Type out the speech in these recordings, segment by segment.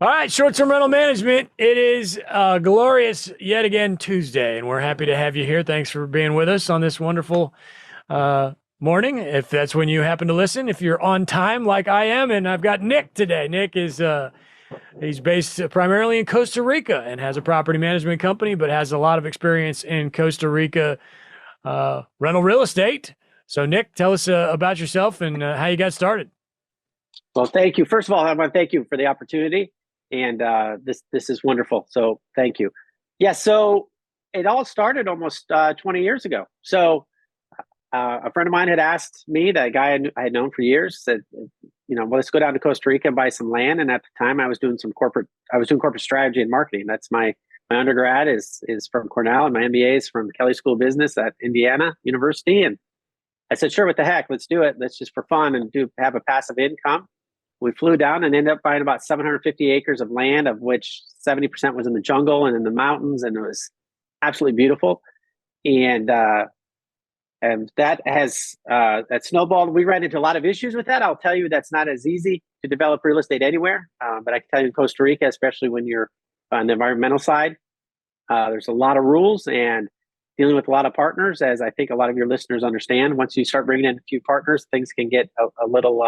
All right, short-term rental management. It is glorious yet again Tuesday, and we're happy to have you here. Thanks for being with us on this wonderful morning. If that's when you happen to listen, if you're on time like I am, and I've got Nick today. Nick is he's based primarily in Costa Rica and has a property management company, but has a lot of experience in Costa Rica rental real estate. So, Nick, tell us about yourself and how you got started. Well, thank you. First of all, I want to thank you for the opportunity, and this is wonderful. So, thank you. Yeah, so it all started almost 20 years ago. So, a friend of mine had asked me, that guy I had known for years, said, well, let's go down to Costa Rica and buy some land. And at the time, I was doing corporate strategy and marketing. That's my undergrad is from Cornell, and my MBA is from Kelley School of Business at Indiana University. And I said, sure, what the heck, let's do it. Let's just for fun and have a passive income. We flew down and ended up buying about 750 acres of land, of which 70% was in the jungle and in the mountains, and it was absolutely beautiful. And that has that snowballed. We ran into a lot of issues with that. I'll tell you, that's not as easy to develop real estate anywhere. But I can tell you in Costa Rica, especially when you're on the environmental side, there's a lot of rules and dealing with a lot of partners, as I think a lot of your listeners understand. Once you start bringing in a few partners, things can get a little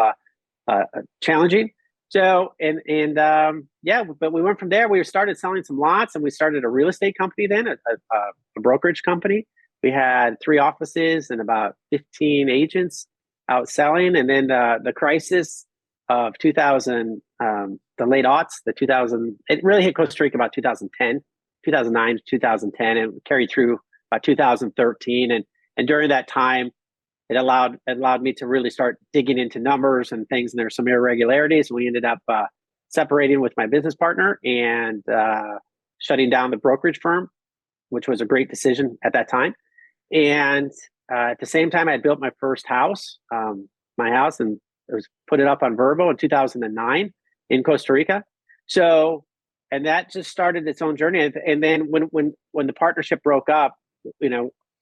challenging. So, yeah, but we went from there. We started selling some lots, and we started a real estate company then, a brokerage company. We had 3 offices and about 15 agents out selling. And then the crisis of 2000, the late aughts, the 2000, it really hit Costa Rica about 2010, 2009 to 2010, and carried through about 2013. And during that time, it allowed me to really start digging into numbers and things, and there were some irregularities. We ended up separating with my business partner and shutting down the brokerage firm, which was a great decision at that time. And at the same time, I had built my first house, my house, and it was put it up on Verbo in 2009 in Costa Rica. So, and that just started its own journey. And then when the partnership broke up,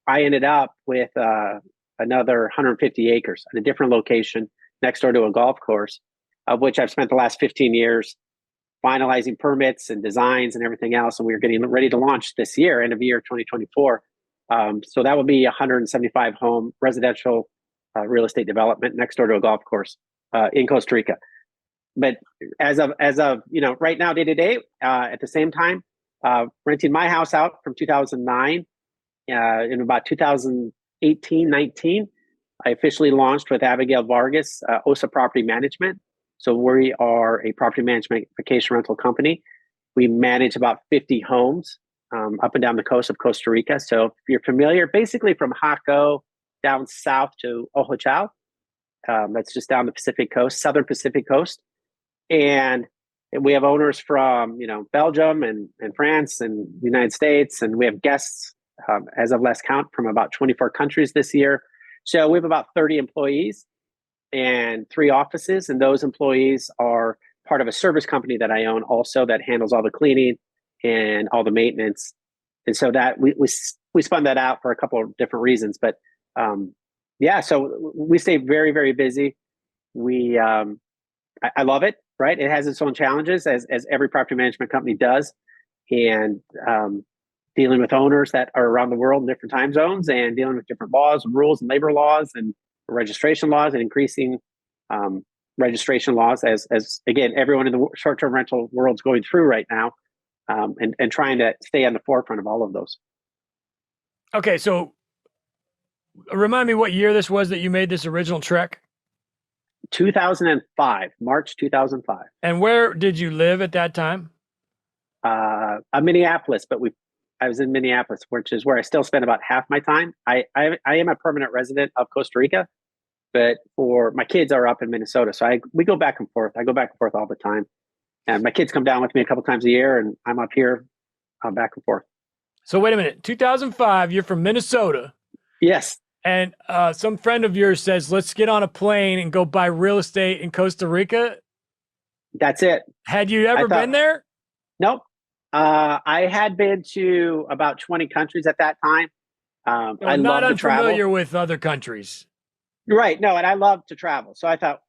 I ended up with another 150 acres at a different location next door to a golf course, of which I've spent the last 15 years finalizing permits and designs and everything else. And we were getting ready to launch this year, end of year 2024. So that would be 175 home residential real estate development next door to a golf course in Costa Rica. But as of right now, day to day, at the same time, renting my house out from 2009, in about 2018, 19, I officially launched with Abigail Vargas, OSA Property Management. So we are a property management vacation rental company. We manage about 50 homes up and down the coast of Costa Rica. So if you're familiar, basically from Jaco down south to Ojochal, that's just down the Pacific coast, southern Pacific coast. And we have owners from Belgium and France and the United States, and we have guests as of last count from about 24 countries this year. So we have about 30 employees and 3 offices, and those employees are part of a service company that I own also, that handles all the cleaning and all the maintenance. And so that we spun that out for a couple of different reasons. But yeah, so we stay very, very busy. I love it, right? It has its own challenges, as every property management company does. And dealing with owners that are around the world in different time zones, and dealing with different laws and rules and labor laws and registration laws, and increasing registration laws as again, everyone in the short-term rental world is going through right now, and trying to stay on the forefront of all of those. Okay, so remind me what year this was that you made this original trek? 2005, March 2005. And where did you live at that time? Minneapolis, but I was in Minneapolis, which is where I still spend about half my time. I am a permanent resident of Costa Rica, but for my kids are up in Minnesota, so we go back and forth. I go back and forth all the time, and my kids come down with me a couple times a year, and I'm up here, back and forth. So wait a minute, 2005, you're from Minnesota. Yes. And some friend of yours says, let's get on a plane and go buy real estate in Costa Rica. That's it. Had you ever been there? Nope. I had been to about 20 countries at that time. I'm not unfamiliar with other countries. Right. No, and I love to travel. So I thought,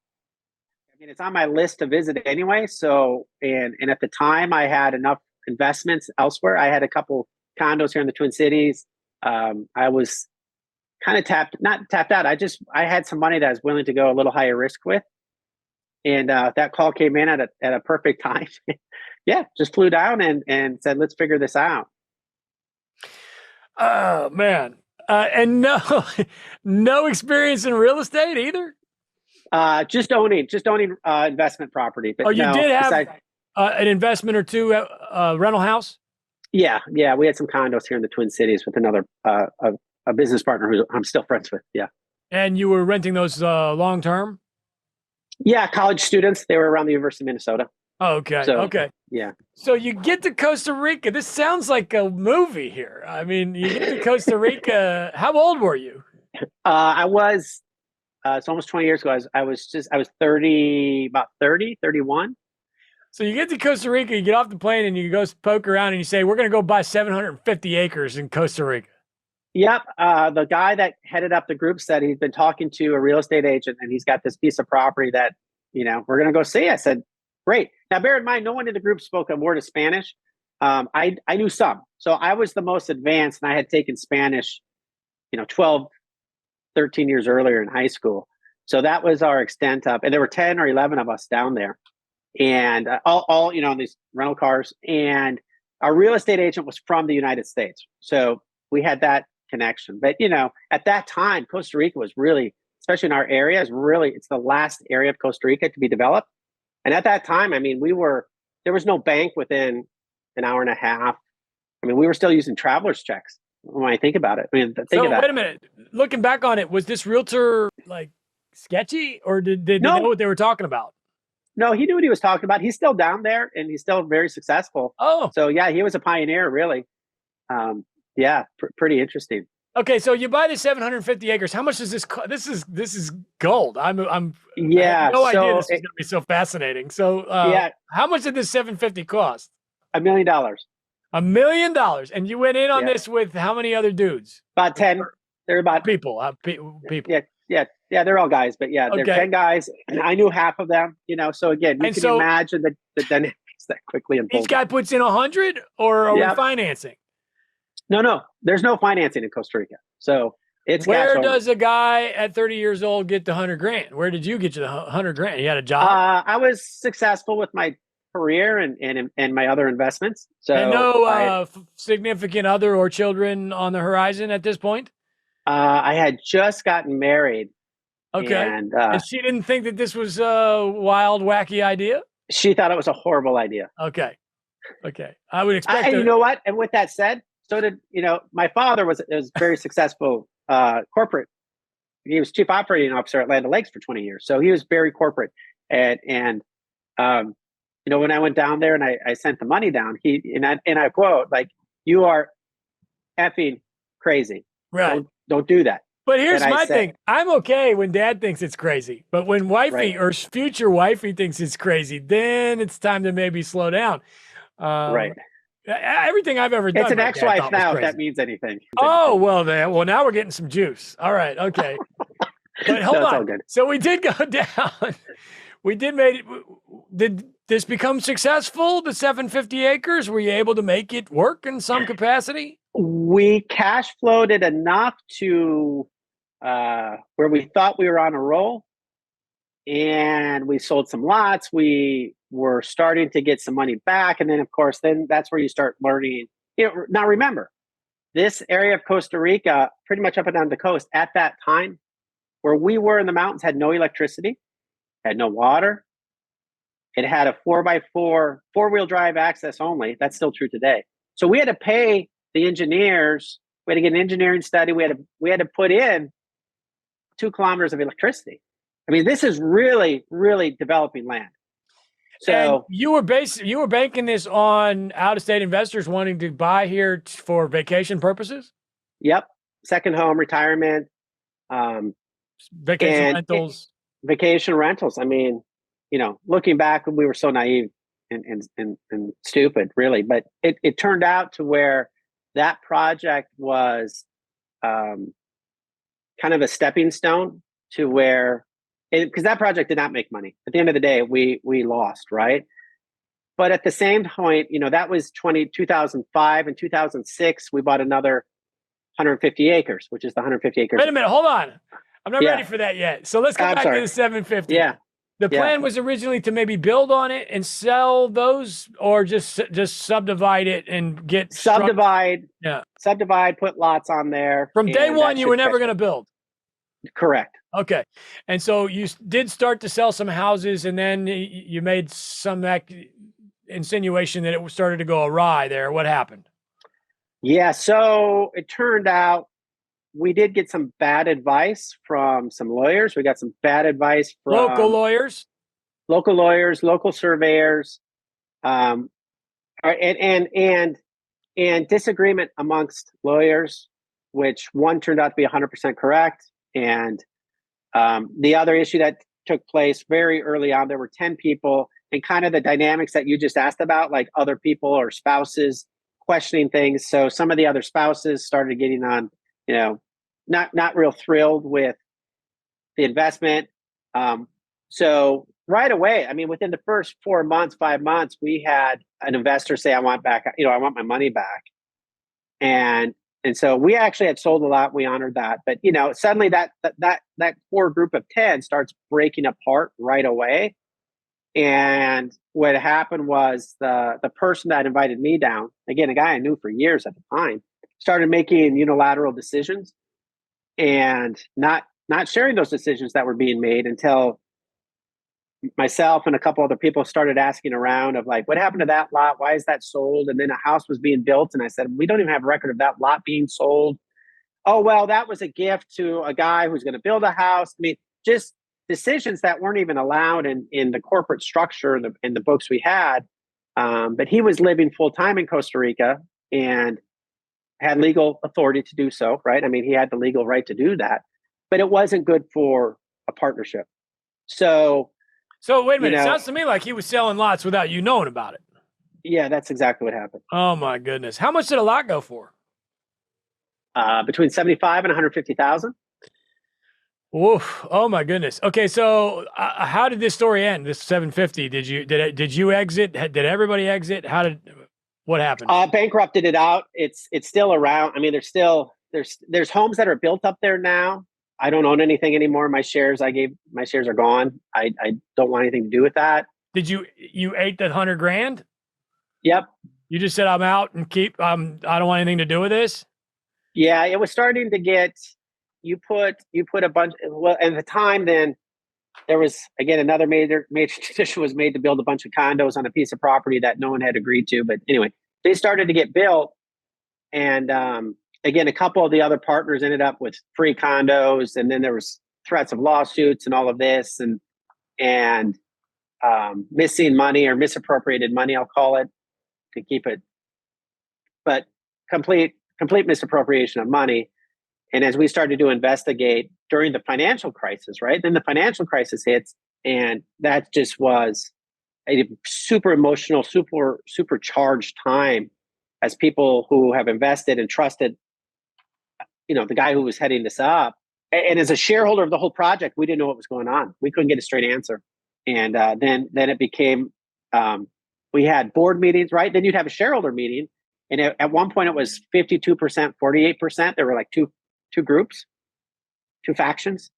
I mean, it's on my list to visit anyway. So, and at the time, I had enough investments elsewhere. I had a couple condos here in the Twin Cities. I was kind of not tapped out. I had some money that I was willing to go a little higher risk with, and that call came in at a perfect time. Yeah, just flew down and said, let's figure this out. Oh man. And no, no experience in real estate either. Just owning investment property. But Oh, you no, did have besides, an investment or two, rental house. yeah, we had some condos here in the Twin Cities with another a business partner who I'm still friends with. Yeah, And you were renting those long term. yeah, college students. They were around the University of Minnesota. Oh, okay. So, Okay. yeah. So you get to Costa Rica. This sounds like a movie here. I mean, you get to Costa Rica. How old were you? I was it's almost 20 years ago. I was 30, about 30, 31. So you get to Costa Rica, you get off the plane and you go poke around and you say, we're going to go buy 750 acres in Costa Rica. Yep. The guy that headed up the group said he's been talking to a real estate agent and he's got this piece of property that, we're going to go see. I said, great. Now, bear in mind, no one in the group spoke a word of Spanish. I knew some. So I was the most advanced and I had taken Spanish, 12, 13 years earlier in high school. So that was our extent of, and there were 10 or 11 of us down there. And all in these rental cars. And our real estate agent was from the United States. So we had that connection. But, at that time, Costa Rica was really, especially in our area, it's the last area of Costa Rica to be developed. And at that time, I mean, there was no bank within an hour and a half. I mean, we were still using traveler's checks when I think about it. I mean, think of that. Wait a minute. Looking back on it, was this realtor like sketchy or did they know what they were talking about? No, he knew what he was talking about. He's still down there and he's still very successful. Oh, so yeah, he was a pioneer, really. Yeah, pretty interesting. Okay, so you buy the 750 acres. How much does this cost? This is gold. I Yeah, have no idea this is it, going to be so fascinating. So yeah, how much did this 750 cost? $1 million. $1 million. And you went in on Yeah. this with how many other dudes? About 10. They're about People. People. Yeah. They're all guys, but yeah, they're Okay. 10 guys. And I knew half of them. So again, you can imagine the dynamics that quickly unfold. Each guy puts in 100, or are we financing? No. There's no financing in Costa Rica. So it's where cash does a guy at 30 years old get the 100 grand? Where did you get you the 100 grand? You had a job? I was successful with my career and my other investments. So and no significant other or children on the horizon at this point? I had just gotten married. Okay. And she didn't think that this was a wild, wacky idea? She thought it was a horrible idea. Okay. I would expect you know what? And with that said, so did, my father was very successful corporate. He was chief operating officer at Land O'Lakes for 20 years. So he was very corporate. And when I went down there and I sent the money down, I quote, like, you are effing crazy. Right. Don't do that. But here's my thing. I'm okay when dad thinks it's crazy. But when wifey or future wifey thinks it's crazy, then it's time to maybe slow down. Right. Everything I've ever done. It's an ex-wife now, if that means anything. Well, now we're getting some juice. All right. Okay. But hold on. All good. So we did go down. Did this become successful, the 750 acres? Were you able to make it work in some capacity? We cash flowed it enough to where we thought we were on a roll. And we sold some lots. We were starting to get some money back. And then, of course, that's where you start learning. Now, remember, this area of Costa Rica, pretty much up and down the coast at that time, where we were in the mountains, had no electricity, had no water. It had a 4x4, four-wheel drive access only. That's still true today. So we had to pay the engineers. We had to get an engineering study. We had to put in 2 kilometers of electricity. I mean, this is really, really developing land. So and you were banking this on out-of-state investors wanting to buy here for vacation purposes? Yep. Second home, retirement, vacation rentals. Vacation rentals. I mean, looking back, we were so naive and stupid, really. But it turned out to where that project was kind of a stepping stone to where because that project did not make money. At the end of the day, we lost, right? But at the same point, that was 2005 and 2006. We bought another 150 acres, which is the 150 acres. Wait a minute, hold on. I'm not ready for that yet. So let's go back to the 750. Yeah. The plan was originally to maybe build on it and sell those, or just subdivide it and get subdivide, put lots on there. From day one, you were never going to build. Correct. Okay. And so you did start to sell some houses, and then you made some insinuation that it started to go awry there. What happened? Yeah. So it turned out we did get some bad advice from some lawyers. We got some bad advice from local lawyers, local surveyors, and disagreement amongst lawyers, which one turned out to be 100% correct. And the other issue that took place very early on, there were 10 people, and kind of the dynamics that you just asked about, like other people or spouses questioning things. So some of the other spouses started getting on, not real thrilled with the investment. So right away, I mean, within the first 4 months, 5 months, we had an investor say, I want my money back. And so we actually had sold a lot. We honored that. But, suddenly that core group of 10 starts breaking apart right away. And what happened was the person that invited me down, again, a guy I knew for years at the time, started making unilateral decisions and not sharing those decisions that were being made until myself and a couple other people started asking around of like, what happened to that lot? Why is that sold? And then a house was being built. And I said, we don't even have a record of that lot being sold. Oh, well, that was a gift to a guy who's going to build a house. I mean, just decisions that weren't even allowed in the corporate structure and the books we had. But he was living full time in Costa Rica and had legal authority to do so, right? I mean, he had the legal right to do that, but it wasn't good for a partnership. So wait a minute. It sounds to me like he was selling lots without you knowing about it. Yeah, that's exactly what happened. Oh my goodness. How much did a lot go for? Between 75 and 150,000. Oof. Oh my goodness. Okay. So how did this story end? This 750, did you exit? Did everybody exit? What happened? Bankrupted it out. It's still around. I mean, there's homes that are built up there now. I don't own anything anymore. My shares are gone. I don't want anything to do with that. Did you ate that $100,000? Yep. You just said, I'm out and I don't want anything to do with this. Yeah. It was starting to get, you put a bunch, well, at the time then there was, again, another major decision was made to build a bunch of condos on a piece of property that no one had agreed to. But anyway, they started to get built. And again, a couple of the other partners ended up with free condos. And then there was threats of lawsuits and all of this and missing money or misappropriated money, I'll call it, to keep it. But complete misappropriation of money. And as we started to investigate during the financial crisis, right? Then the financial crisis hits, and that just was a super emotional, super charged time as people who have invested and trusted, the guy who was heading this up. And as a shareholder of the whole project, we didn't know what was going on. We couldn't get a straight answer. And then it became, we had board meetings, right? Then you'd have a shareholder meeting. And at one point it was 52%, 48%. There were like two groups, two factions.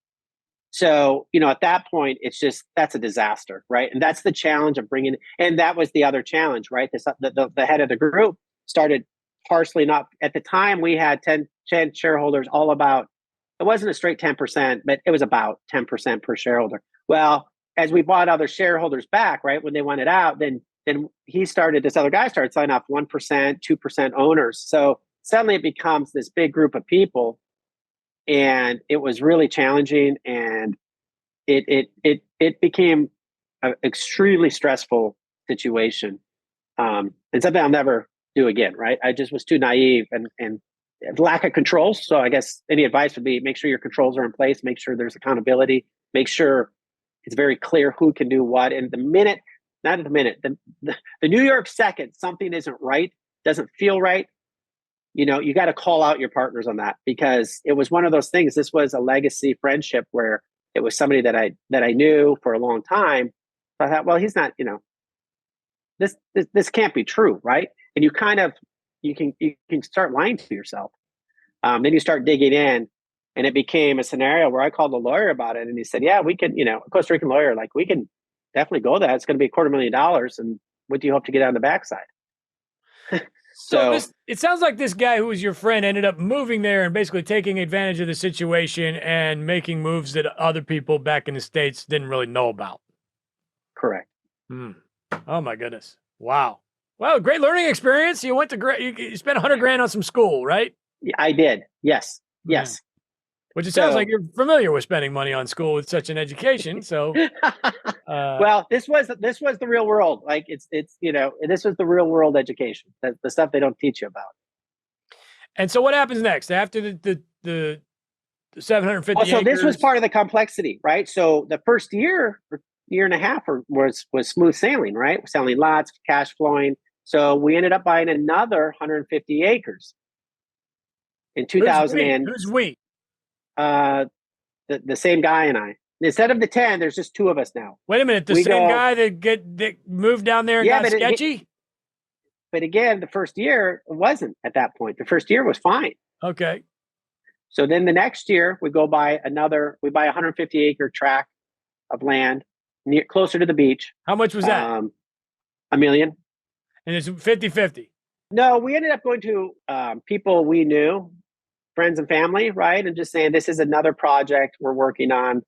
So, at that point, it's just, that's a disaster, right? And that's the challenge of bringing, and that was the other challenge, right? The head of the group started parceling up. At the time, we had 10 shareholders, all about, it wasn't a straight 10%, but it was about 10% per shareholder. Well, as we bought other shareholders back, right, when they wanted out, then this other guy started signing off 1%, 2% owners. So suddenly it becomes this big group of people. And it was really challenging, and it became an extremely stressful situation, and something I'll never do again. Right? I just was too naive and lack of controls. So I guess any advice would be: make sure your controls are in place, make sure there's accountability, make sure it's very clear who can do what. And the New York second something isn't right, doesn't feel right. You got to call out your partners on that, because it was one of those things. This was a legacy friendship where It was somebody that I knew for a long time. So I thought, well, he's not, this can't be true, right? And you can start lying to yourself. Then you start digging in, and it became a scenario where I called a lawyer about it, and he said, "Yeah, we can, a Costa Rican lawyer, like we can definitely go there. It's going to be $250,000, and what do you hope to get on the backside?" So So this, it sounds like this guy who was your friend ended up moving there and basically taking advantage of the situation and making moves that other people back in the States didn't really know about. correct. Hmm. Oh my goodness. Wow. Well, great learning experience. You went to you spent 100 grand on some school, right? Yeah, I did. Yes, Yeah. yes. Which it sounds like So you're familiar with spending money on school with such an education. So, well, this was the real world. Like this was the real world education. The stuff they don't teach you about. and so what happens next after the Well, 750 so this was acres? part of the complexity, right? So the first year, or year and a half, was smooth sailing, right? Selling lots, cash flowing. So we ended up buying another 150 acres in Who's 2000 we? and Who's we? uh, the same guy and I. Instead of the 10, there's just two of us now. Wait a minute. The We same go, guy that moved down there and yeah, got sketchy? but again, the first year it wasn't at that point. The first year was fine. Okay. So then the next year we buy a 150-acre tract of land closer to the beach. How much was that? $1 million. And it's 50-50. No, we ended up going to people we knew, friends and family, right? And just saying, this is another project we're working on.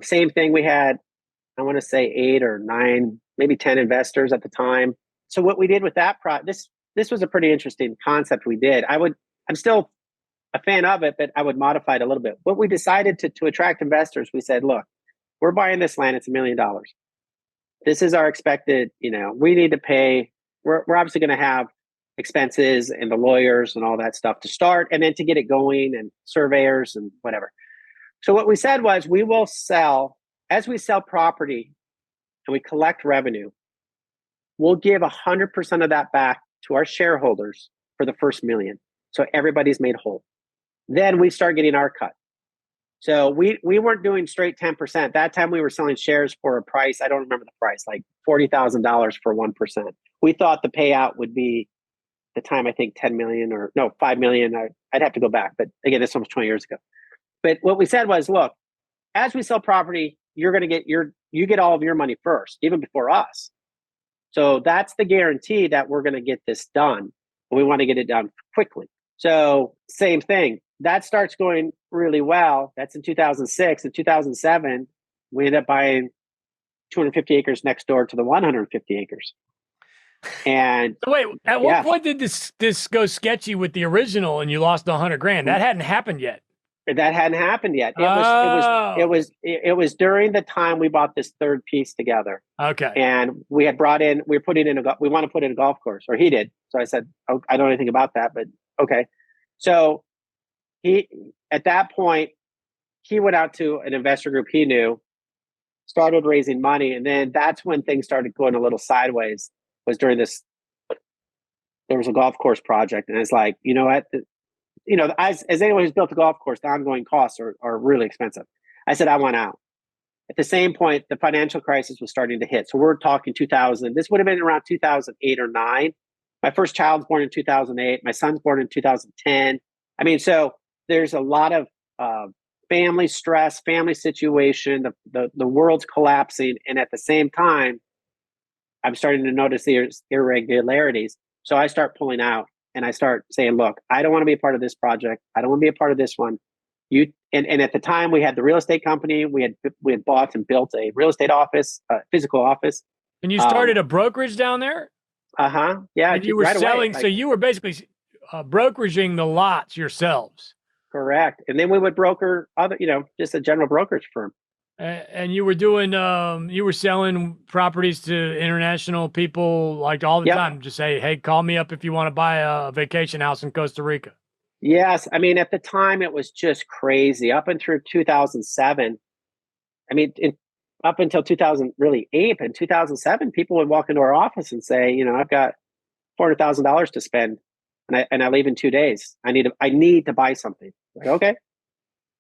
Same thing. We had, I want to say 8 or 9, maybe 10 investors at the time. So what we did with that this was a pretty interesting concept we did. I'm still a fan of it, but I would modify it a little bit. What we decided to attract investors, we said, look, we're buying this land. It's $1 million. This is our expected, we need to pay. We're obviously going to have expenses and the lawyers and all that stuff to start, and then to get it going, and surveyors and whatever. So what we said was, we will sell, as we sell property and we collect revenue, we'll give 100% of that back to our shareholders for the first $1 million. So everybody's made whole. Then we start getting our cut. So we weren't doing straight 10%. That time we were selling shares for a price, I don't remember the price, like $40,000 for 1%. We thought the payout would be, at the time, I think 10 million, or no, 5 million. I'd have to go back. But again, this was 20 years ago. But what we said was, look, as we sell property, you're going to get you get all of your money first, even before us. So that's the guarantee that we're going to get this done. And we want to get it done quickly. So same thing. That starts going really well. That's in 2006. In 2007, we ended up buying 250 acres next door to the 150 acres. And So wait, at what yeah, point did this go sketchy with the original and you lost 100 grand? That hadn't happened yet. that hadn't happened yet. Oh, It was during the time we bought this third piece together. okay. And we had we want to put in a golf course, or he did. So I said, oh, I don't know anything about that, but okay. So at that point, he went out to an investor group he knew, started raising money. And then that's when things started going a little sideways, was during this, there was a golf course project. And it's like, you know what? As anyone who's built a golf course, the ongoing costs are really expensive. I said, I want out. At the same point, the financial crisis was starting to hit. So we're talking 2000. This would have been around 2008 or 9. My first child's born in 2008. My son's born in 2010. I mean, so there's a lot of family stress, family situation. The world's collapsing, and at the same time, I'm starting to notice the irregularities. So I start pulling out, and I start saying, "Look, I don't want to be a part of this project. I don't want to be a part of this one." And at the time, we had the real estate company. We had bought and built a real estate office, physical office. And you started a brokerage down there? Yeah. And you were right selling, away. so you were basically brokeraging the lots yourselves. Correct. And then we would broker other, just a general brokerage firm. And you were doing, you were selling properties to international people like all the Yep. time. Just say, hey, call me up if you want to buy a vacation house in Costa Rica. Yes. I mean, at the time, it was just crazy. Up and through 2007, I mean, up until 2008, but in 2007, people would walk into our office and say, I've got $400,000 to spend, and I leave in 2 days. I need to buy something. Like, okay.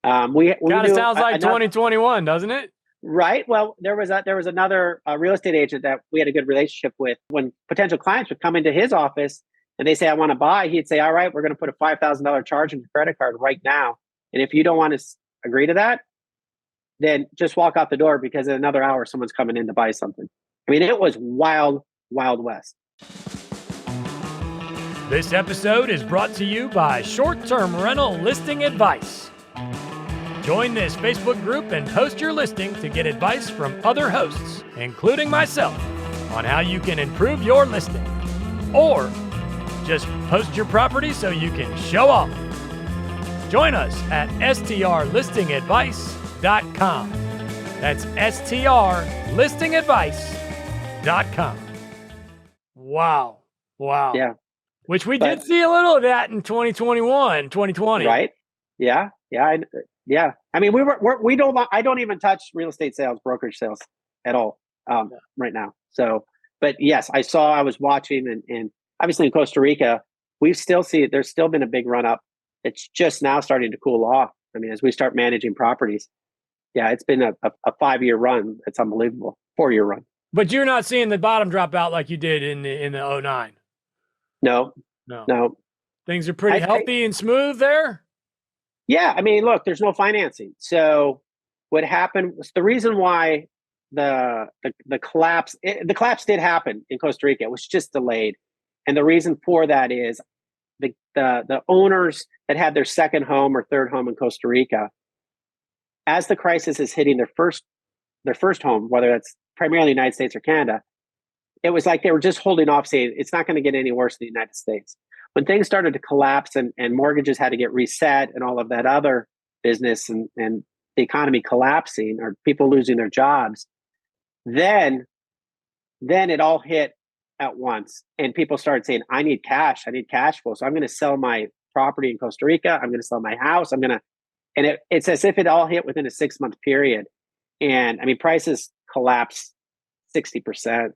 We Kind of knew sounds like another, 2021, doesn't it? right. Well, there was another real estate agent that we had a good relationship with. When potential clients would come into his office and they say, "I want to buy," he'd say, "All right, we're going to put a $5,000 charge on your credit card right now, and if you don't want to agree to that, then just walk out the door because in another hour someone's coming in to buy something." I mean, it was wild, wild west. This episode is brought to you by Short-Term Rental Listing Advice. Join this Facebook group and post your listing to get advice from other hosts, including myself, on how you can improve your listing. Or just post your property so you can show off. Join us at strlistingadvice.com. That's strlistingadvice.com. Wow. Wow. Yeah. Which we did see a little of that in 2021, 2020. Right. Yeah. Yeah. Yeah. I mean, we don't, I don't even touch real estate sales, brokerage sales at all right now. So, but yes, I was watching and obviously in Costa Rica, we still see it. There's still been a big run up. It's just now starting to cool off. I mean, as we start managing properties, yeah, it's been a 5-year run. It's unbelievable. 4-year run. But you're not seeing the bottom drop out like you did in the 09. No. Things are pretty healthy and smooth there. Yeah. I mean, look, there's no financing. So what happened was the reason why the collapse, the collapse did happen in Costa Rica. It was just delayed. And the reason for that is the owners that had their second home or third home in Costa Rica, as the crisis is hitting their first home, whether that's primarily the United States or Canada, it was like they were just holding off, saying it's not going to get any worse in the United States. When things started to collapse and mortgages had to get reset and all of that other business and the economy collapsing or people losing their jobs, then it all hit at once. And people started saying, I need cash flow. So I'm going to sell my property in Costa Rica. I'm going to sell my house. And it's as if it all hit within a 6-month period. And I mean, prices collapsed 60%,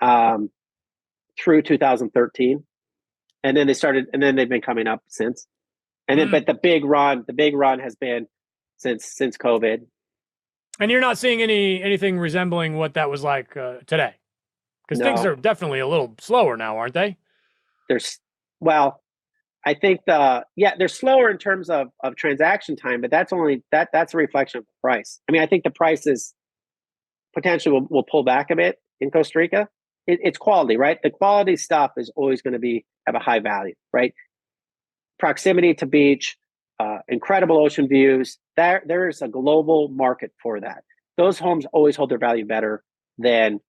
70% through 2013. And then they've been coming up since. And then, but the big run has been since COVID. And you're not seeing anything resembling what that was like today, because things are definitely a little slower now, aren't they? I think they're slower in terms of transaction time, but that's a reflection of the price. I mean, I think the prices potentially will pull back a bit in Costa Rica. It's quality, right? The quality stuff is always going to have a high value, right? Proximity to beach, incredible ocean views. There is a global market for that. Those homes always hold their value better than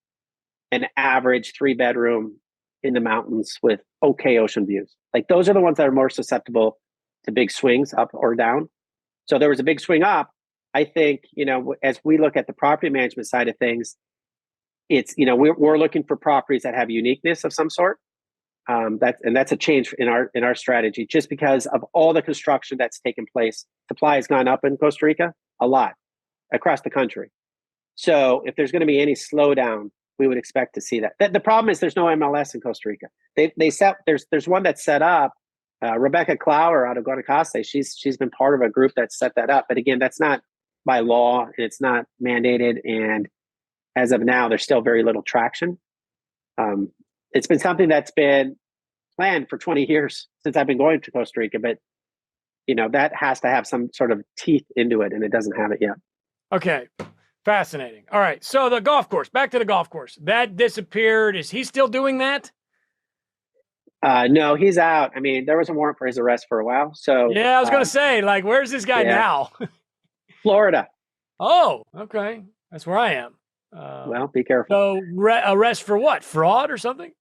an average 3-bedroom in the mountains with okay ocean views. Like those are the ones that are more susceptible to big swings up or down. So there was a big swing up. I think, as we look at the property management side of things, it's, we're looking for properties that have uniqueness of some sort. That's a change in our strategy, just because of all the construction that's taken place. Supply has gone up in Costa Rica a lot across the country. So if there's going to be any slowdown, we would expect to see that. The problem is there's no MLS in Costa Rica. There's one that's set up. Rebecca Clower out of Guanacaste. She's been part of a group that set that up. But again, that's not by law and it's not mandated. And as of now, there's still very little traction. It's been something that's been planned for 20 years since I've been going to Costa Rica, but that has to have some sort of teeth into it, and it doesn't have it yet. Okay. Fascinating. All right. So the golf course, back to the golf course. That disappeared. Is he still doing that? No, he's out. I mean, there was a warrant for his arrest for a while. So yeah, I was going to say, like, where's this guy now? Florida. Oh, okay. That's where I am. Well, be careful. So arrest for what? Fraud or something?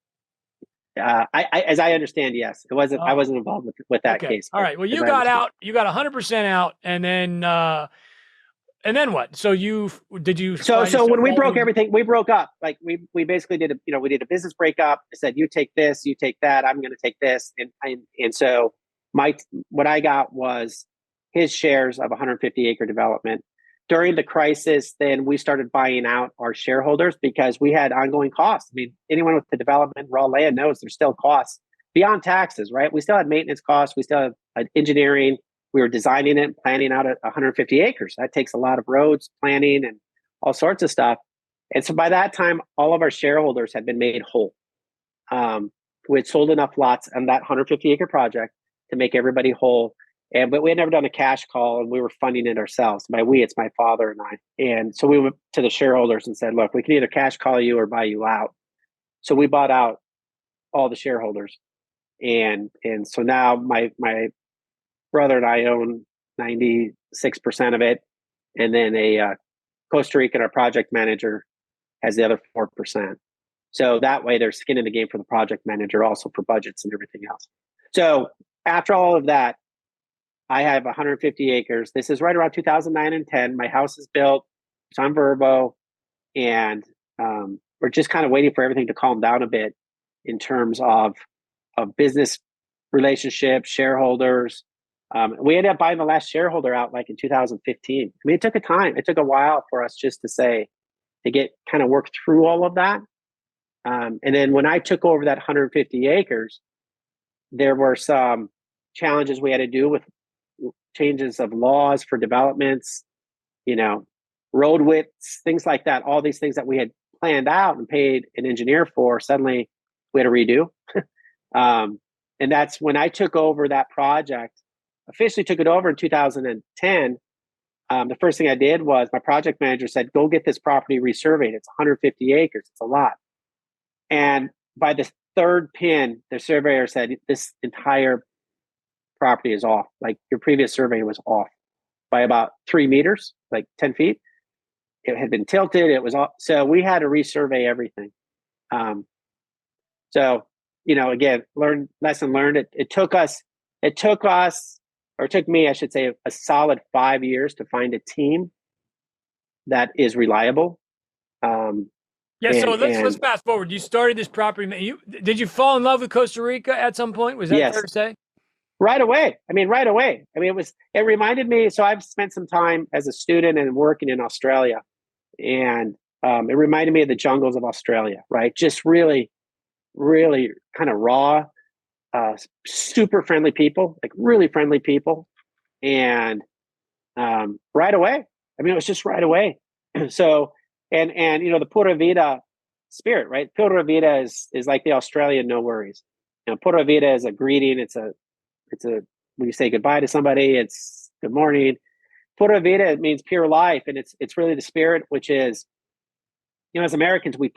As I understand, yes. It wasn't. I wasn't involved with that case. All right. Well, you got out. You got 100% out, and then what? So did you? So when we broke everything, we broke up. Like we basically did we did a business breakup. I said, you take this, you take that. I'm going to take this, and so what I got was his shares of 150-acre development. During the crisis, then we started buying out our shareholders because we had ongoing costs. I mean, anyone with the development, raw land knows there's still costs beyond taxes, right? We still had maintenance costs. We still have engineering. we were designing it and planning out 150 acres. That takes a lot of roads, planning, and all sorts of stuff. And so by that time, all of our shareholders had been made whole. We had sold enough lots on that 150-acre project to make everybody whole. But we had never done a cash call, and we were funding it ourselves. By we, it's my father and I. And so we went to the shareholders and said, look, we can either cash call you or buy you out. So we bought out all the shareholders. And so now my brother and I own 96% of it. And then Costa Rica, our project manager, has the other 4%. So that way there's skin in the game for the project manager, also for budgets and everything else. So after all of that, I have 150 acres. This is right around 2009 and 10. My house is built. It's on Verbo. And we're just kind of waiting for everything to calm down a bit in terms of business relationships, shareholders. We ended up buying the last shareholder out like in 2015. I mean, it took a time. It took a while for us just to get kind of work through all of that. And then when I took over that 150 acres, there were some challenges we had to do with changes of laws for developments, road widths, things like that. All these things that we had planned out and paid an engineer for, suddenly we had to redo. And that's when I took over that project, officially took it over in 2010. The first thing I did was my project manager said, go get this property resurveyed. It's 150 acres. It's a lot. And by the third pin, the surveyor said, this entire property is off. Like your previous survey was off by about 3 meters, like 10 feet. It had been tilted. It was off. So we had to resurvey everything. So, again, lesson learned. It took me, I should say, a solid 5 years to find a team that is reliable. So let's fast forward. You started this property. Did you fall in love with Costa Rica at some point? Was that fair to say? Right away. It reminded me. So I've spent some time as a student and working in Australia, and it reminded me of the jungles of Australia, right? Just really, really kind of raw, super friendly people, like really friendly people. And right away, it was just right away. So, and the Pura Vida spirit, right? Pura Vida is like the Australian no worries. Pura Vida is a greeting. It's a when you say goodbye to somebody, it's good morning. Pura Vida means pure life, and it's really the spirit, which is, as Americans, we're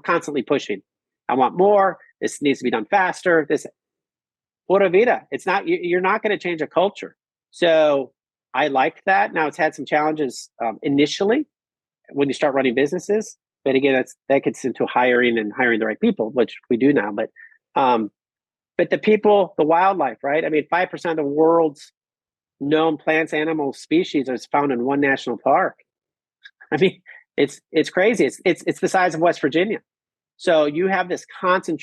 constantly pushing. I want more. This needs to be done faster. This Pura Vida. It's not, you're not going to change a culture. So I liked that. Now it's had some challenges initially when you start running businesses, but again, that gets into hiring the right people, which we do now. But the people, the wildlife, right? 5% of the world's known plants, animal species is found in one national park. It's crazy. It's the size of West Virginia. So you have this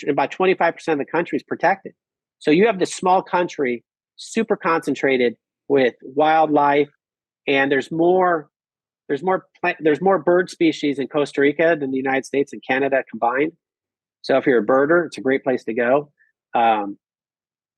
about 25% of the country is protected. So you have this small country, super concentrated with wildlife, and there's more bird species in Costa Rica than the United States and Canada combined. So if you're a birder, it's a great place to go. And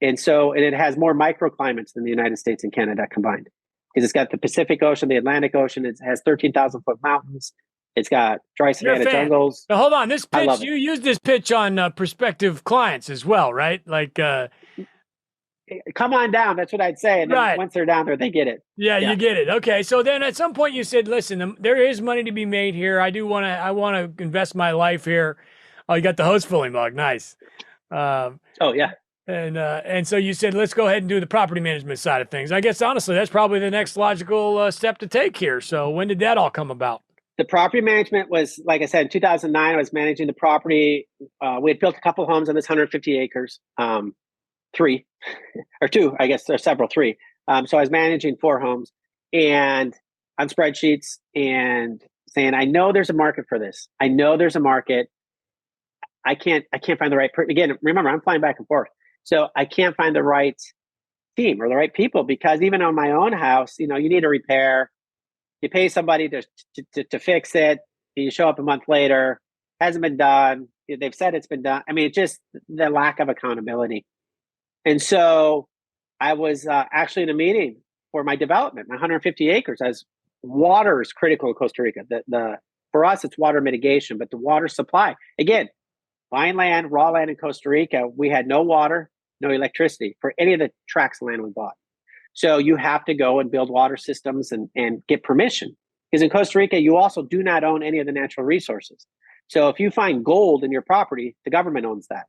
it has more microclimates than the United States and Canada combined, because it's got the Pacific Ocean, the Atlantic Ocean. It has 13,000-foot mountains. It's got dry savanna jungles. Now, hold on. This pitch, you use this pitch on prospective clients as well, right? Like, come on down. That's what I'd say. And then once they're down there, they get it. Yeah, you get it. Okay. So then at some point you said, listen, there is money to be made here. I want to invest my life here. Oh, you got the hose fully mug. Nice. Oh yeah. And so you said, let's go ahead and do the property management side of things. I guess, honestly, that's probably the next logical step to take here. So when did that all come about? The property management was, like I said, in 2009, I was managing the property. We had built a couple homes on this 150 acres, 3 or 2, I guess, or several, 3. So I was managing 4 homes and on spreadsheets and saying, I know there's a market for this. I know there's a market. I can't find the right person. Again, remember, I'm flying back and forth. So I can't find the right team or the right people, because even on my own house, you need a repair. You pay somebody to fix it. You show up a month later, hasn't been done. They've said it's been done. It's just the lack of accountability. And so I was actually in a meeting for my development, my 150 acres, as water is critical in Costa Rica. For us, it's water mitigation, but the water supply, again, buying land, raw land in Costa Rica, we had no water, no electricity for any of the tracts of land we bought. So you have to go and build water systems and get permission. Because in Costa Rica, you also do not own any of the natural resources. So if you find gold in your property, the government owns that.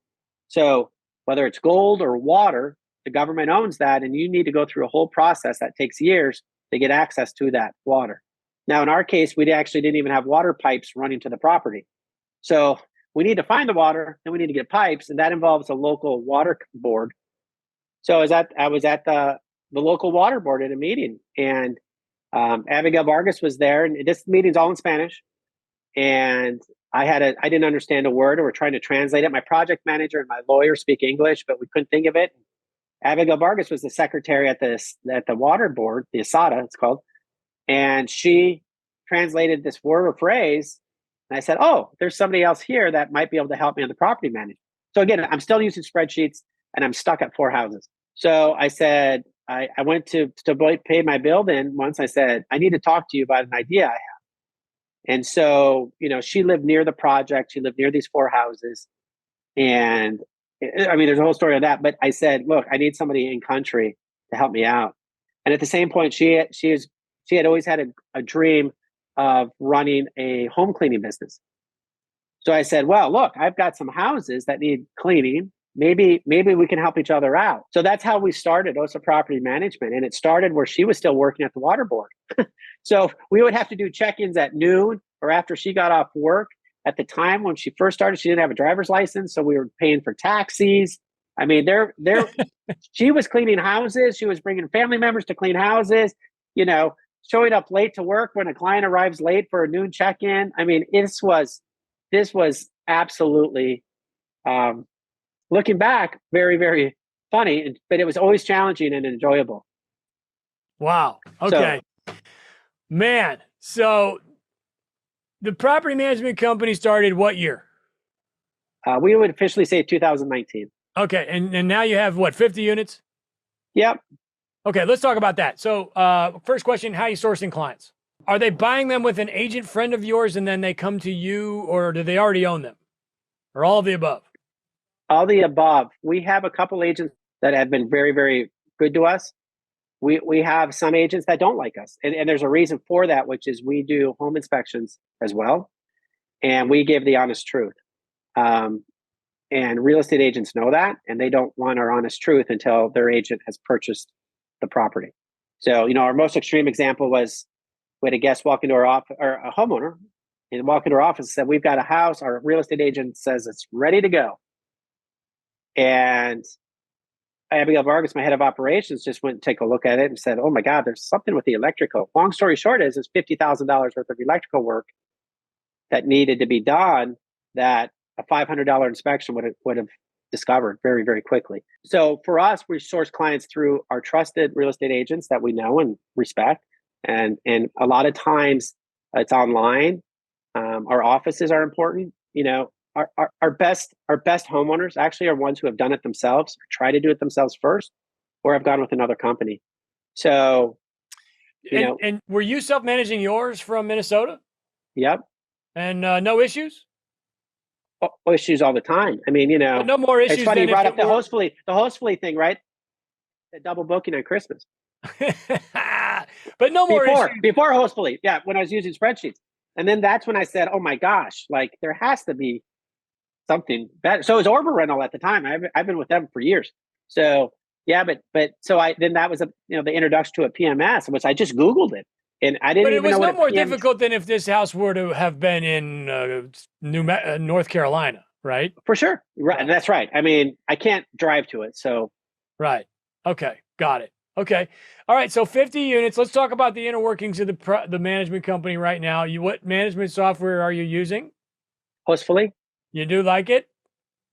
So whether it's gold or water, the government owns that, and you need to go through a whole process that takes years to get access to that water. Now, in our case, we actually didn't even have water pipes running to the property. So we need to find the water, then we need to get pipes, and that involves a local water board. So I was at the local water board at a meeting, and Abigail Vargas was there, and this meeting's all in Spanish. And I didn't understand a word, and we're trying to translate it. My project manager and my lawyer speak English, but we couldn't think of it. Abigail Vargas was the secretary at the water board, the ASADA, it's called, and she translated this word or phrase. And I said, "Oh, there's somebody else here that might be able to help me on the property management." So again, I'm still using spreadsheets, and I'm stuck at 4 houses. So I said, I went to pay my bill. Then once I said, "I need to talk to you about an idea I have." And so, she lived near the project. She lived near these 4 houses. And I mean, there's a whole story on that. But I said, "Look, I need somebody in country to help me out." And at the same point, she had always had a dream of running a home cleaning business. So I said, "Well, look, I've got some houses that need cleaning. Maybe we can help each other out." So that's how we started OSA Property Management. And it started where she was still working at the water board. So we would have to do check-ins at noon or after she got off work. At the time when she first started, she didn't have a driver's license, so we were paying for taxis. I mean, she was cleaning houses. She was bringing family members to clean houses, showing up late to work when a client arrives late for a noon check-in. I mean, this was absolutely, looking back, very, very funny, but it was always challenging and enjoyable. Wow. Okay. Man, so the property management company started what year? We would officially say 2019. Okay. And now you have what, 50 units? Yep. Okay, let's talk about that. So first question, how are you sourcing clients? Are they buying them with an agent friend of yours and then they come to you, or do they already own them? Or all of the above? All the above. We have a couple agents that have been very, very good to us. We have some agents that don't like us. And there's a reason for that, which is we do home inspections as well. And we give the honest truth. And real estate agents know that, and they don't want our honest truth until their agent has purchased the property. So, our most extreme example was we had a guest walk into our office, or a homeowner, and walk into our office and said, "We've got a house." Our real estate agent says it's ready to go. And Abigail Vargas, my head of operations, just went and take a look at it and said, "Oh my God, there's something with the electrical." Long story short is $50,000 worth of electrical work that needed to be done that a $500 inspection would have discovered very, very quickly. So for us, we source clients through our trusted real estate agents that we know and respect. And a lot of times it's online. Our offices are important. Our best homeowners actually are ones who have done it themselves, or try to do it themselves first, or have gone with another company. So, and were you self-managing yours from Minnesota? Yep. And no issues? Issues all the time. I mean, but no more issues. It's funny you brought up the hostfully thing, right? The double booking on Christmas. But no more issues. Before hostfully, yeah, when I was using spreadsheets. And then that's when I said, "Oh my gosh, like there has to be something better." So it was Orber Rental at the time. I've been with them for years. So yeah, but so then that was the introduction to a PMS, which I just Googled it. And I didn't even know what it was no more difficult than if this house were to have been in North Carolina, right? For sure. Right. That's right. I mean, I can't drive to it. So. Right. Okay. Got it. Okay. All right. So 50 units. Let's talk about the inner workings of the management company right now. What management software are you using? Hostfully. You do like it?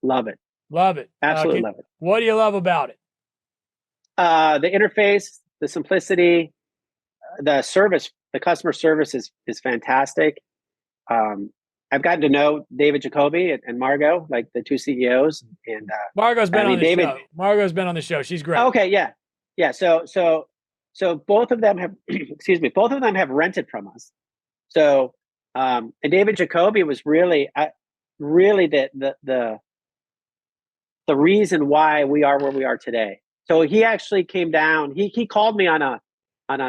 Love it. Love it. Absolutely love it. What do you love about it? The interface, the simplicity, the service, the customer service is fantastic. I've gotten to know David Jacoby and Margot, like the two CEOs. And Margot's been on the show. Margot's been on the show. She's great. Okay, yeah. So So both of them have, excuse me, both of them have rented from us. So, and David Jacoby was really, really the reason why we are where we are today. So he actually came down. He called me on a.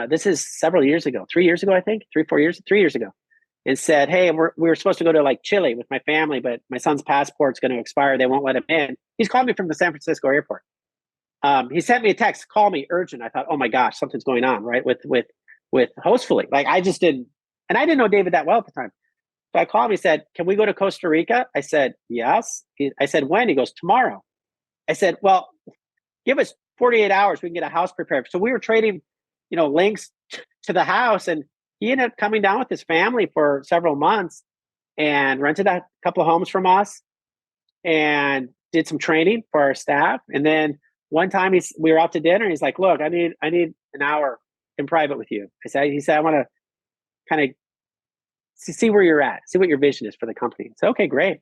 This is several years ago, 3 years ago, I think, 3 years ago, and said, "Hey, we were supposed to go to like Chile with my family, but my son's passport's going to expire. They won't let him in." He's called me from the San Francisco airport. He sent me a text, "Call me, urgent." I thought, "Oh my gosh, something's going on, right?" With Hostfully, like I just didn't, and I didn't know David that well at the time. So I called him. He said, "Can we go to Costa Rica?" I said, "Yes." I said, "When?" He goes, "Tomorrow." I said, "Well, give us 48 hours. We can get a house prepared." So we were trading, links to the house, and he ended up coming down with his family for several months and rented a couple of homes from us and did some training for our staff. And then one time we were out to dinner. And he's like, "Look, I need an hour in private with you." He said, "I want to kind of see where you're at, see what your vision is for the company." So, okay, great.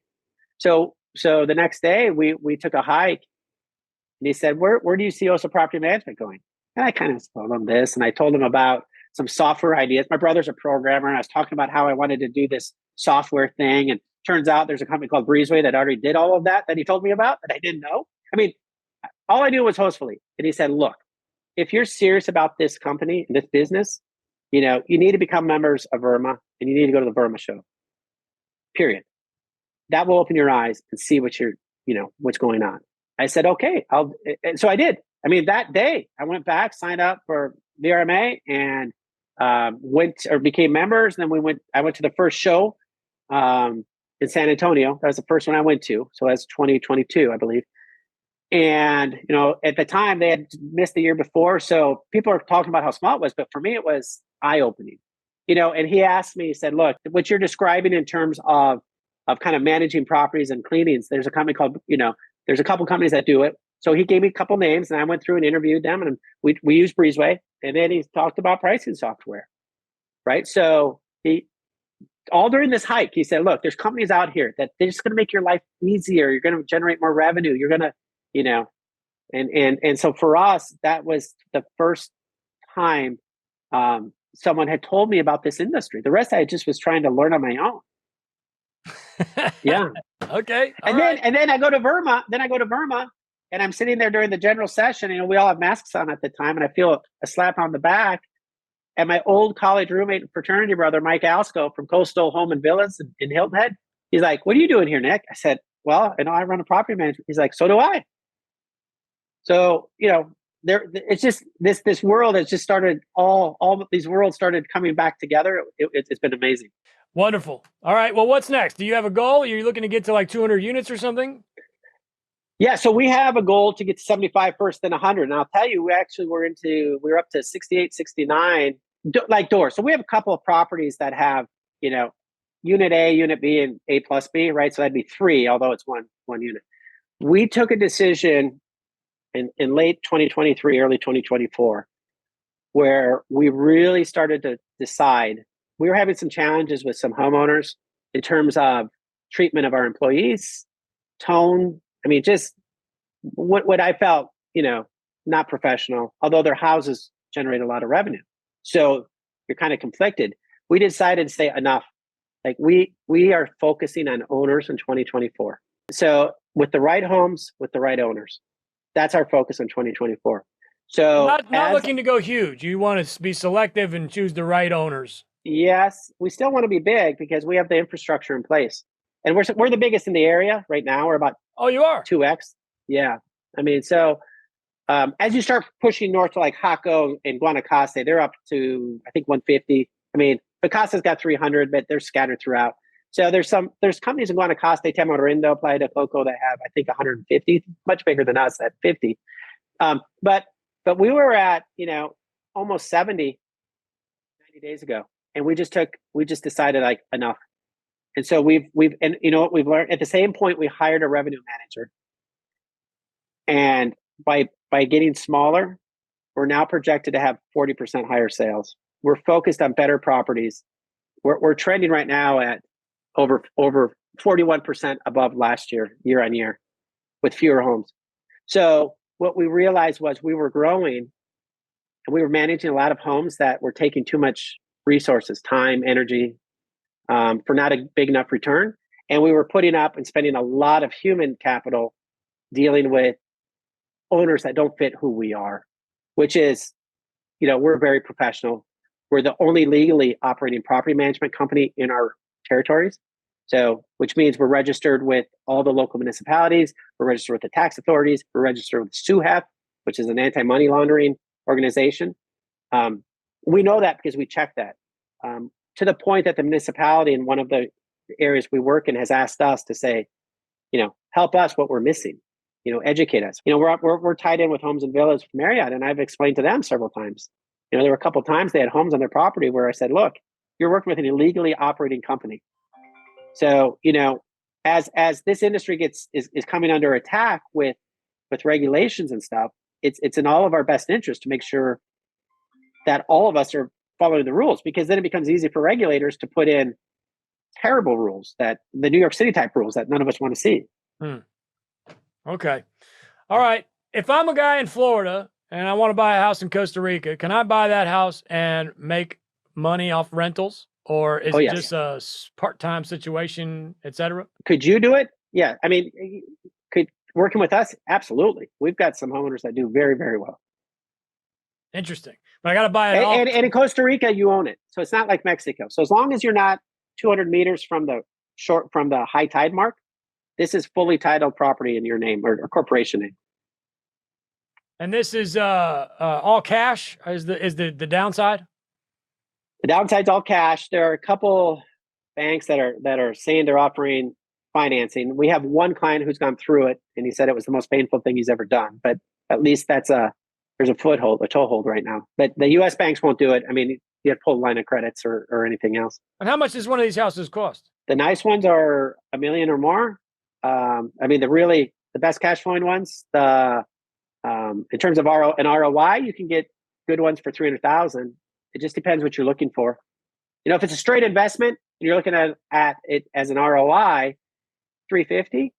So the next day we took a hike, and he said, where do you see Osa Property Management going? And I kind of told him this, and I told him about some software ideas. My brother's a programmer, and I was talking about how I wanted to do this software thing. And turns out there's a company called Breezeway that already did all of that he told me about that I didn't know. I mean, all I knew was Hostfully. And he said, "Look, if you're serious about this company and this business, you need to become members of Verma, and you need to go to the Verma show. Period. That will open your eyes and see what's going on." I said, "Okay, so I did. I mean, that day I went back, signed up for VRMA, and became members. And then I went to the first show in San Antonio. That was the first one I went to. So that's 2022, I believe. And, at the time they had missed the year before. So people are talking about how small it was, but for me, it was eye-opening, and he asked me, he said, "Look, what you're describing in terms of kind of managing properties and cleanings, there's a company called, there's a couple companies that do it." So he gave me a couple names, and I went through and interviewed them, and we used Breezeway. And then he talked about pricing software, right? So all during this hike, he said, "Look, there's companies out here that they're just going to make your life easier. You're going to generate more revenue. You're going to, and so for us, that was the first time someone had told me about this industry. The rest I just was trying to learn on my own. Yeah. Okay. And then I go to Verma. And I'm sitting there during the general session. We all have masks on at the time, and I feel a slap on the back. And my old college roommate and fraternity brother, Mike Alsco from Coastal Home and Villas in Hilton Head, he's like, "What are you doing here, Nick?" I said, "Well, I run a property management." He's like, "So do I." So it's just this world has just started. All these worlds started coming back together. It's been amazing. Wonderful. All right. Well, what's next? Do you have a goal? Are you looking to get to like 200 units or something? Yeah, so we have a goal to get to 75 first, then 100. And I'll tell you, we're up to 68, 69, like doors. So we have a couple of properties that have, unit A, unit B, and A plus B, right? So that'd be 3, although it's one unit. We took a decision in late 2023, early 2024, where we really started to decide. We were having some challenges with some homeowners in terms of treatment of our employees, tone. I mean, just what I felt, not professional, although their houses generate a lot of revenue. So you're kind of conflicted. We decided to say enough. Like we are focusing on owners in 2024. So with the right homes, with the right owners, that's our focus in 2024. So not looking to go huge. You want to be selective and choose the right owners. Yes, we still want to be big because we have the infrastructure in place, and we're the biggest in the area right now. We're about you are 2x. Yeah, I mean, so as you start pushing north to like Jaco and Guanacaste, they're up to I think 150. I mean, Picasa's got 300, but they're scattered throughout. So there's companies in Guanacaste, Tamarindo, Playa del Coco that have I think 150, much bigger than us at 50. But we were at almost 70 90 days ago. And we just decided like enough. And so we've and what we've learned at the same point, we hired a revenue manager. And by getting smaller, we're now projected to have 40% higher sales. We're focused on better properties. We're trending right now at over 41% above last year on year, with fewer homes. So what we realized was we were growing and we were managing a lot of homes that were taking too much resources, time, energy, for not a big enough return. And we were putting up and spending a lot of human capital dealing with owners that don't fit who we are, which is, we're very professional. We're the only legally operating property management company in our territories. So, which means we're registered with all the local municipalities. We're registered with the tax authorities. We're registered with SUHEF, which is an anti-money laundering organization. We know that because we check that. To the point that the municipality in one of the areas we work in has asked us to say, help us what we're missing, educate us. We're tied in with Homes and Villas with Marriott, and I've explained to them several times. There were a couple of times they had homes on their property where I said, look, you're working with an illegally operating company. So, as this industry is coming under attack with regulations and stuff, it's in all of our best interest to make sure that all of us are following the rules, because then it becomes easy for regulators to put in terrible rules, that the New York City type rules that none of us want to see. Okay. All right. If I'm a guy in Florida and I want to buy a house in Costa Rica, can I buy that house and make money off rentals? Or is it just a part-time situation, et cetera? Could you do it? Yeah. I mean, working with us? Absolutely. We've got some homeowners that do very, very well. Interesting. But I got to buy it. And in Costa Rica, you own it. So it's not like Mexico. So as long as you're not 200 meters from the high tide mark, this is fully titled property in your name or corporation name. And this is all cash is the downside? The downside's all cash. There are a couple banks that are saying they're offering financing. We have one client who's gone through it, and he said it was the most painful thing he's ever done. But at least there's a toehold right now. But the U.S. banks won't do it. I mean, you have to pull a line of credits or anything else. And how much does one of these houses cost? The nice ones are $1 million or more. I mean, the best cash flowing ones, in terms of an ROI, you can get good ones for $300,000. It just depends what you're looking for. If it's a straight investment, you're looking at it as an ROI, $350.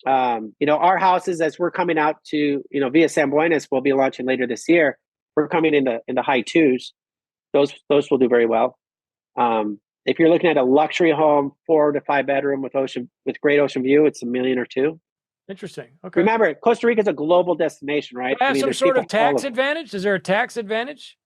Our houses, as we're coming out to, via San Buenos, we'll be launching later this year. We're coming in the high twos. Those will do very well. If you're looking at a luxury home, 4 to 5 bedroom with great ocean view, it's $1 million or $2 million. Interesting. Okay. Remember, Costa Rica is a global destination, right? Do I have some sort of tax advantage? Is there a tax advantage?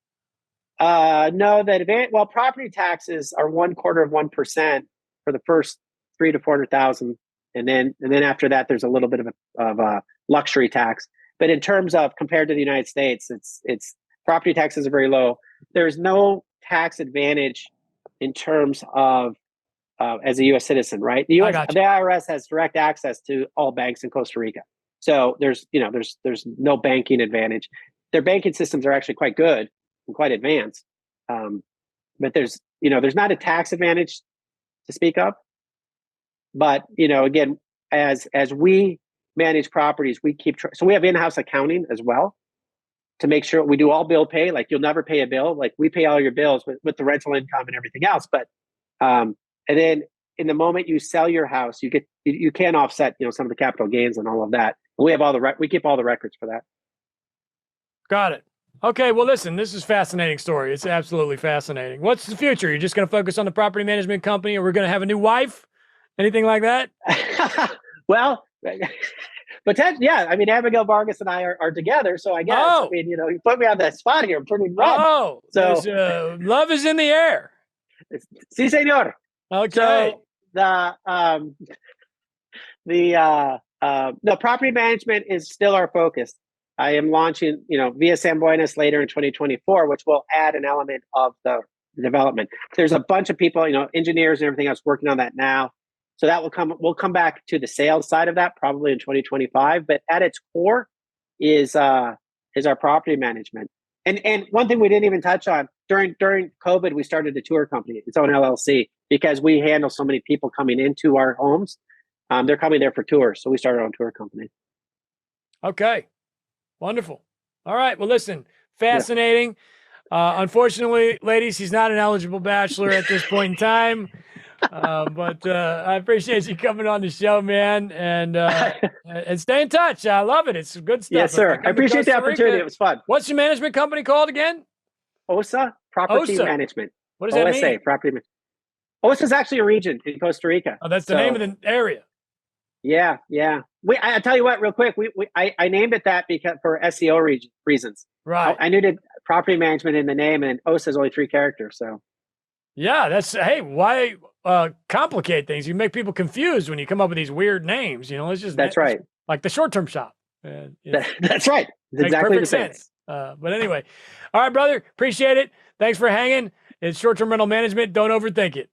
No, well, property taxes are 0.25% for the first 300,000 to 400,000, and then after that, there's a little bit of a luxury tax. But in terms of compared to the United States, it's property taxes are very low. There's no tax advantage in terms of as a U.S. citizen, right? The IRS has direct access to all banks in Costa Rica, so there's no banking advantage. Their banking systems are actually quite good and quite advanced, but there's not a tax advantage to speak of. But again, as we manage properties, we so we have in-house accounting as well to make sure we do all bill pay. Like, you'll never pay a bill. Like, we pay all your bills with the rental income and everything else. But and then in the moment you sell your house, you can offset some of the capital gains and all of that. We have we keep all the records for that. Got it. Okay, well, listen, this is a fascinating story. It's absolutely fascinating. What's the future? You're just going to focus on the property management company, or we're going to have a new wife? Anything like that? Well, potentially, yeah. I mean, Abigail Vargas and I are together, so I guess. I mean, you put me on that spot here. I'm pretty rough. Oh, so love is in the air. Si, senor. Okay. So the property management is still our focus. I am launching, via San Buenos later in 2024, which will add an element of the development. There's a bunch of people, engineers and everything else working on that now. So that we'll come back to the sales side of that probably in 2025. But at its core is our property management. And one thing we didn't even touch on, during COVID, we started a tour company, its own LLC, because we handle so many people coming into our homes. They're coming there for tours. So we started our own tour company. Okay. Wonderful. All right. Well, listen, fascinating. Yeah. Unfortunately, ladies, he's not an eligible bachelor at this point in time. But I appreciate you coming on the show, man, and stay in touch. I love it. It's good stuff. Yes, sir. I appreciate the opportunity. It was fun. What's your management company called again? OSA Property OSA. Management. What does that OSA mean? Property Management. OSA is actually a region in Costa Rica. Oh, that's the name of the area. Yeah, yeah. I tell you what, real quick. I named it that because for SEO reasons. Right. I needed property management in the name, and OSA is only 3 characters. So. Yeah, why complicate things? You make people confused when you come up with these weird names. It's just That's right. Like the short-term shop. That's right. It's exactly the same. Sense. But anyway, all right, brother. Appreciate it. Thanks for hanging. It's short-term rental management. Don't overthink it.